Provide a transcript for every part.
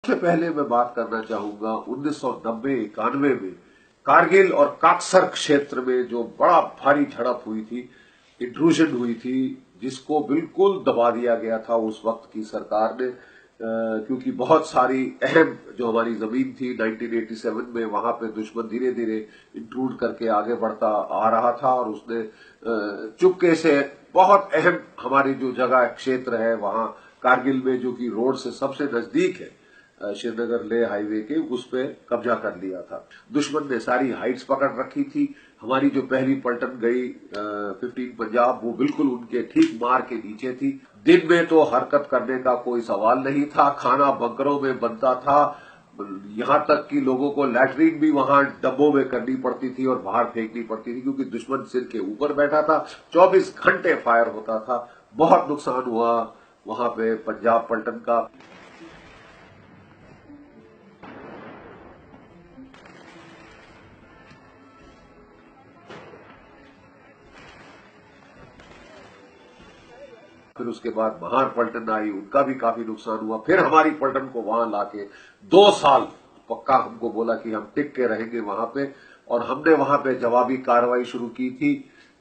सबसे पहले मैं बात करना चाहूंगा 1990-91 में कारगिल और काक्सर क्षेत्र में जो बड़ा भारी झड़प हुई थी, इंट्रूजन हुई थी, जिसको बिल्कुल दबा दिया गया था उस वक्त की सरकार ने, क्योंकि बहुत सारी अहम जो हमारी जमीन थी 1987 में, वहां पे दुश्मन धीरे धीरे इंट्रूड करके आगे बढ़ता आ रहा था और उसने चुपके से बहुत अहम हमारी जो जगह क्षेत्र है वहां कारगिल में, जो कि रोड से सबसे नजदीक है श्रीनगर लेह हाईवे के, उस पे कब्जा कर लिया था। दुश्मन ने सारी हाइट्स पकड़ रखी थी। हमारी जो पहली पलटन गई 15 पंजाब, वो बिल्कुल उनके ठीक मार के नीचे थी। दिन में तो हरकत करने का कोई सवाल नहीं था, खाना बंकरों में बनता था, यहां तक कि लोगों को लैट्रीन भी वहां डब्बों में करनी पड़ती थी और बाहर फेंकनी पड़ती थी, क्योंकि दुश्मन सिर के ऊपर बैठा था। 24 घंटे फायर होता था। बहुत नुकसान हुआ वहां पे पंजाब पलटन का। फिर उसके बाद महार पलटन आई, उनका भी काफी नुकसान हुआ। फिर हमारी पलटन को वहां लाके 2 साल पक्का हमको बोला कि हम टिक के रहेंगे वहां पे, और हमने वहां पे जवाबी कार्रवाई शुरू की थी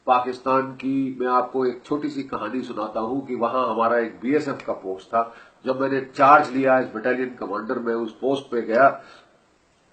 पाकिस्तान की। मैं आपको एक छोटी सी कहानी सुनाता हूं कि वहां हमारा एक बीएसएफ का पोस्ट था। जब मैंने चार्ज लिया एज बटालियन कमांडर, मैं उस पोस्ट पे गया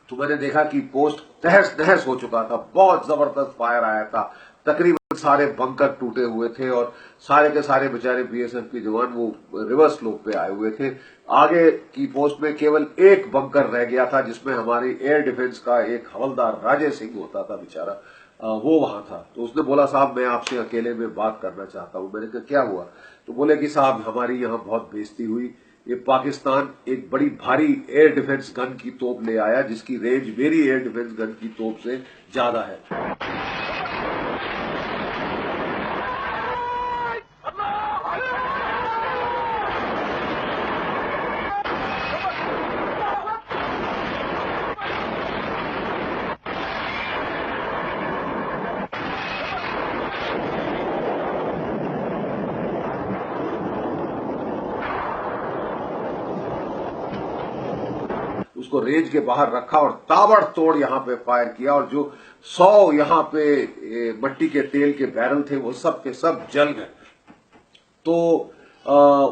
तो मैंने देखा कि पोस्ट तहस नहस हो चुका था। बहुत जबरदस्त फायर आया था, तकरीबन सारे बंकर टूटे हुए थे और सारे के सारे बेचारे बीएसएफ के जवान वो रिवर्स स्लोप पे आए हुए थे। आगे की पोस्ट में केवल एक बंकर रह गया था, जिसमें हमारी एयर डिफेंस का एक हवलदार राजे सिंह होता था बेचारा, वो वहां था। तो उसने बोला, साहब मैं आपसे अकेले में बात करना चाहता हूं। मैंने कहा क्या हुआ? तो बोले कि साहब हमारी यहां बहुत बेइज्जती हुई। ये पाकिस्तान एक बड़ी भारी एयर डिफेंस गन की तोप ले आया, जिसकी रेंज मेरी एयर डिफेंस गन की तोप से ज्यादा है। उसको रेंज के बाहर रखा और ताबड़तोड़ यहां पे फायर किया, और जो 100 यहां पे मट्टी के तेल के बैरल थे वो सब के सब जल गए। तो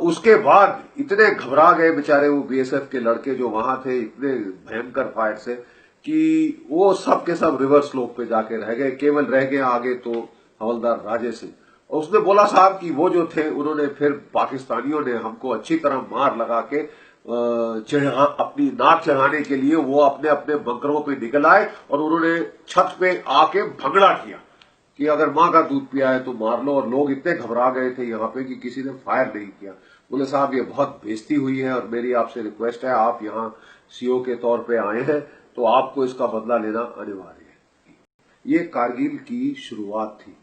उसके बाद इतने घबरा गए बेचारे वो बीएसएफ के लड़के जो वहां थे, इतने भयंकर फायर से, कि वो सब के सब रिवर्स स्लोप पे जाके रह गए। केवल रह गए आगे तो हवलदार राजे सिंह। और उसने बोला साहब कि वो जो थे, उन्होंने फिर पाकिस्तानियों ने हमको अच्छी तरह मार लगा के अपनी नाक चढ़ाने के लिए वो अपने अपने बंकरों पे निकल आए और उन्होंने छत पे आके भंगड़ा किया कि अगर मां का दूध पिया है तो मार लो। और लोग इतने घबरा गए थे यहाँ पे कि किसी ने फायर नहीं किया। बोले साहब ये बहुत बेइज्जती हुई है और मेरी आपसे रिक्वेस्ट है, आप यहाँ सीओ के तौर पे आए हैं तो आपको इसका बदला लेना अनिवार्य है। ये कारगिल की शुरुआत थी।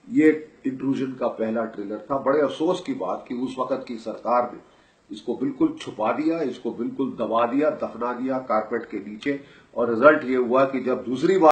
ये इंट्रूजन का पहला ट्रेलर था। बड़े अफसोस की बात कि उस वक्त की सरकार ने इसको बिल्कुल छुपा दिया, इसको बिल्कुल दबा दिया, दफना दिया कारपेट के नीचे। और रिजल्ट ये हुआ कि जब दूसरी बार